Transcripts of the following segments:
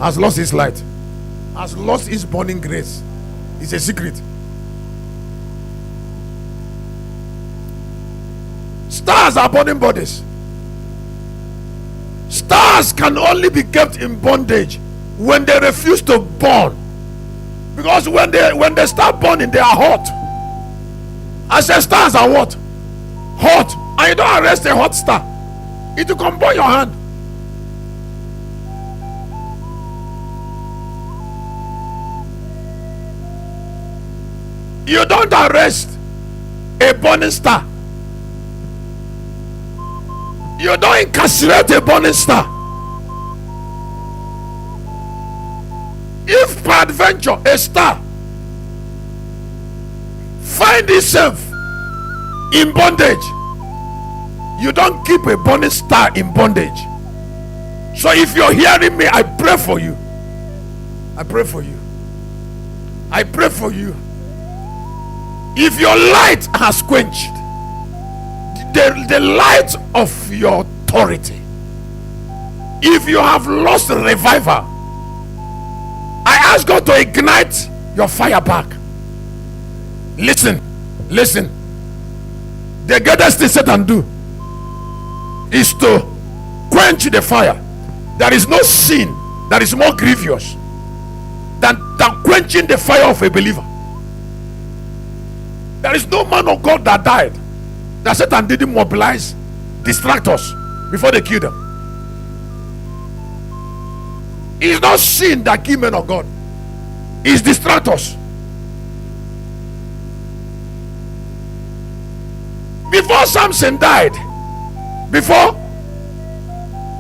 has lost its light, has lost its burning grace. It's a secret. Stars are burning bodies. Stars can only be kept in bondage when they refuse to burn. Because when they start burning, they are hot. I said stars are what? Hot. And you don't arrest a hot star, it will come burn your hand. You don't arrest a burning star. You don't incarcerate a burning star. If peradventure a star find itself in bondage, you don't keep a burning star in bondage. So if you're hearing me, I pray for you. I pray for you. I pray for you. If your light has quenched, the light of your authority, if you have lost revival, I ask God to ignite your fire back. Listen. The greatest thing Satan do is to quench the fire. There is no sin that is more grievous than quenching the fire of a believer. There is no man of God that died that Satan didn't mobilize distractors before they killed them. It's not sin that kill men of God, it's distractors. Before Samson died, before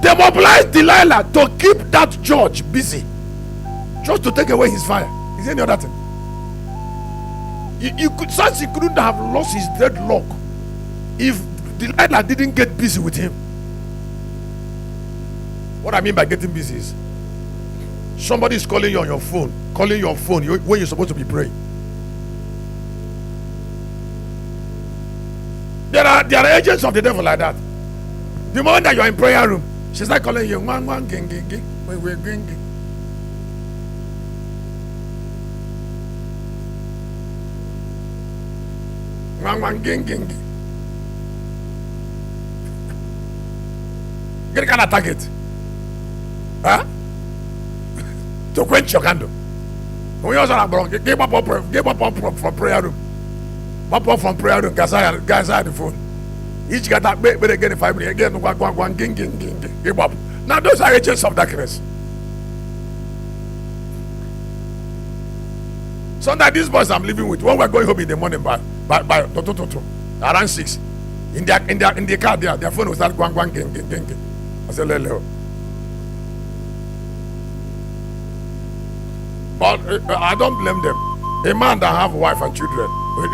they mobilized Delilah to keep that judge busy, just to take away his fire. Is there any other thing? Samson couldn't have lost his dreadlock if Delilah didn't get busy with him. What I mean by getting busy is somebody is calling you on your phone, when you're supposed to be praying. There are agents of the devil like that. The moment that you're in prayer room, she's like calling you, we're going. Get kind of target, huh? To quench your candle. When you also give up from prayer room. Pop up from prayer room, guys had the phone. Each got that better get 5 minutes again. Give up. Now those are agents of darkness. Sometimes these boys I'm living with, when we're going home in the morning by around 6, in the car their phone will start going. I said, Lele. But I don't blame them. A man that have a wife and children,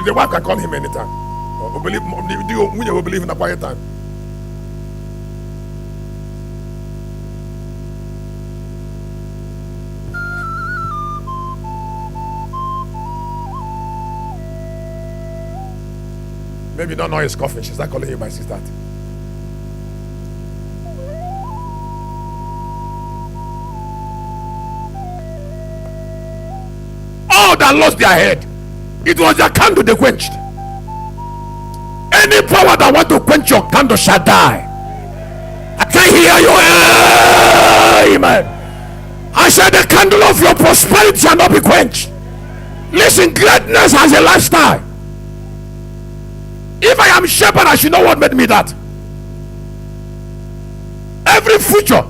the wife can call him anytime. We will believe in a quiet time. Maybe you don't know he's coughing. She's not calling you by 6:30. All that lost their head, it was their candle they quenched. Any power that want to quench your candle shall die. I can't hear you. Amen. I said the candle of your prosperity shall not be quenched. Listen, greatness has a lifestyle. If I am shepherd, I should know what made me that. Every future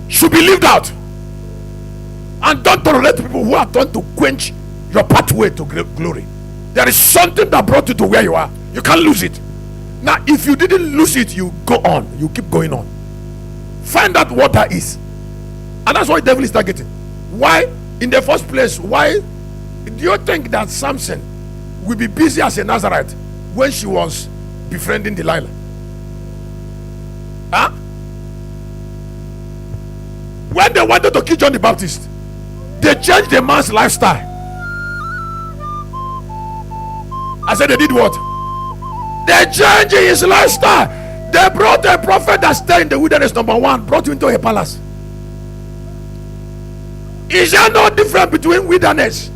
should be lived out. And don't tolerate people who are trying to quench your pathway to glory. There is something that brought you to where you are. You can't lose it. Now, if you didn't lose it, you go on. You keep going on. Find out what that is. And that's why the devil is targeting. Why? In the first place, why do you think that Samson will be busy as a Nazarite when she was befriending Delilah? Huh? When they wanted to kill John the Baptist, they changed the man's lifestyle. I said they did what? They changed his lifestyle. They brought a prophet that stayed in the wilderness, number one, brought him into a palace. Is there no difference between wilderness?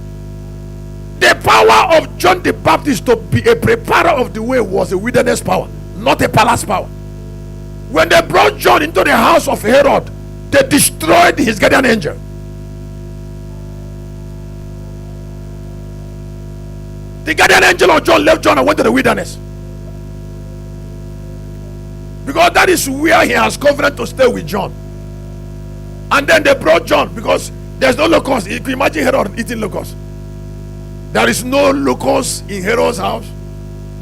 The power of John the Baptist to be a preparer of the way was a wilderness power, not a palace power. When they brought John into the house of Herod, they destroyed his guardian angel. The guardian angel of John left John and went to the wilderness, because that is where he has covenant to stay with John. And then they brought John, because there's no locust. You can imagine Herod eating locusts. There is no locust in Herod's house.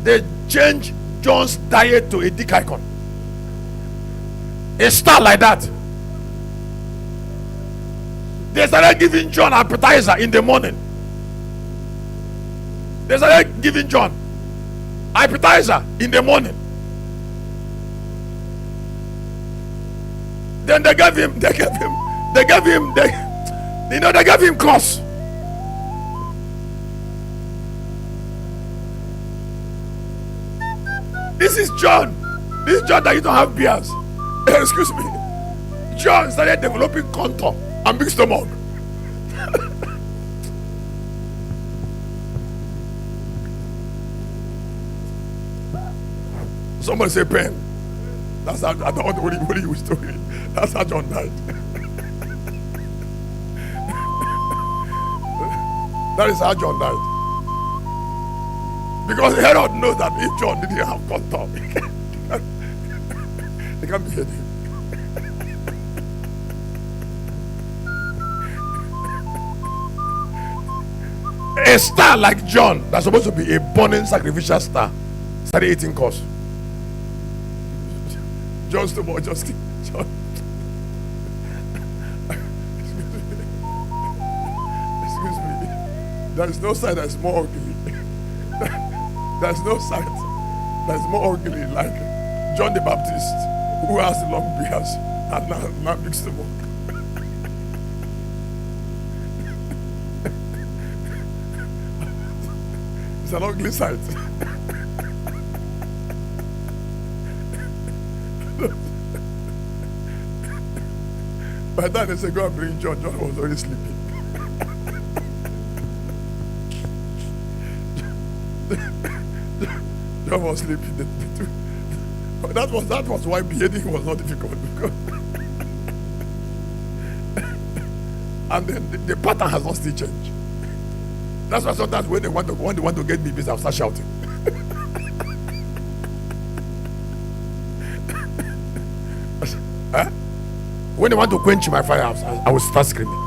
They changed John's diet to a dick icon, a star like that. They started giving John appetizer in the morning. They started giving John appetizer in the morning. Then they gave him course. This is John. This is John that you don't have beers. Excuse me. John started developing contour and big stomach. Somebody say pain. That's how I don't want to use story. That's how John died. That is how John died. Because Herod knows that if John didn't have contour, they can't behead him. A star like John, that's supposed to be a burning sacrificial star, started eating course. John's too much, just John. Excuse me. There is no sight that is more ugly. There is no sight that is more ugly like John the Baptist, who has the long beards and now big stomach. It's an ugly sight. By the time they said, go and bring John, John was already sleeping. John was sleeping. That was why beheading was not difficult. Because and then the pattern has not still changed. That's why sometimes when they want to get me busy, I'll start shouting. Huh? When they want to quench my fire, I will start screaming.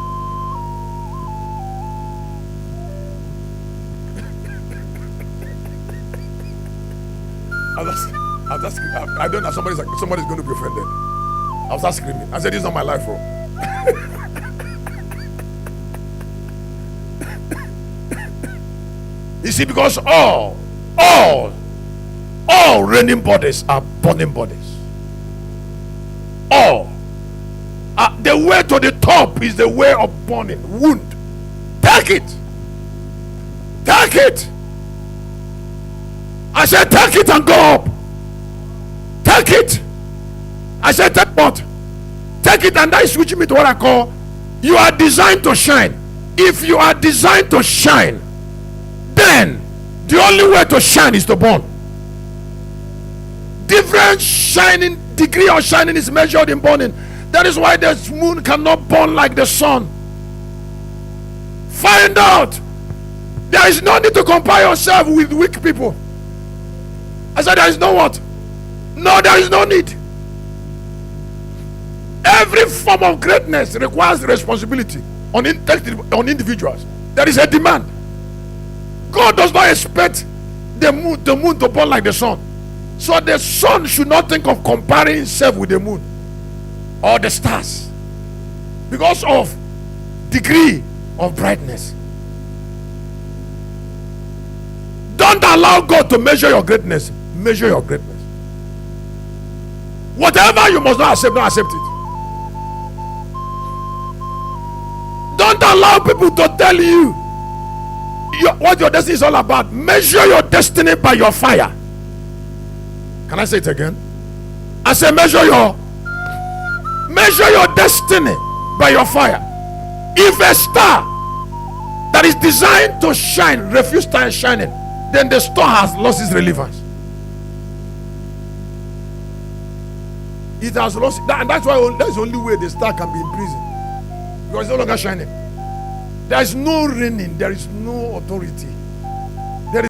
I don't know. Somebody's going to be offended. I'll start screaming. I said, this is not my life, bro. You see, because all reigning bodies are burning bodies. All. The way to the top is the way of burning. Wound. Take it. Take it. I said, take it and go up. Take it. I said, take what? Take it, and that is switching me to what I call, you are designed to shine. If you are designed to shine, then the only way to shine is to burn. Different shining, degree of shining is measured in burning. That is why the moon cannot burn like the sun. Find out. There is no need to compare yourself with weak people. I said, there is no what? No, there is no need. Every form of greatness requires responsibility on individuals. There is a demand. God does not expect the moon to burn like the sun. So the sun should not think of comparing himself with the moon or the stars because of degree of brightness. Don't allow God to measure your greatness. Measure your greatness. Whatever you must not accept, don't accept it. Don't allow people to tell you what your destiny is all about. Measure your destiny by your fire. Can I say it again? I say measure your destiny by your fire. If a star that is designed to shine refuse start shining, then the star has lost its relevance. It has lost that, and that's why that's the only way the star can be in prison, because it's no longer shining. There is no reigning, there is no authority.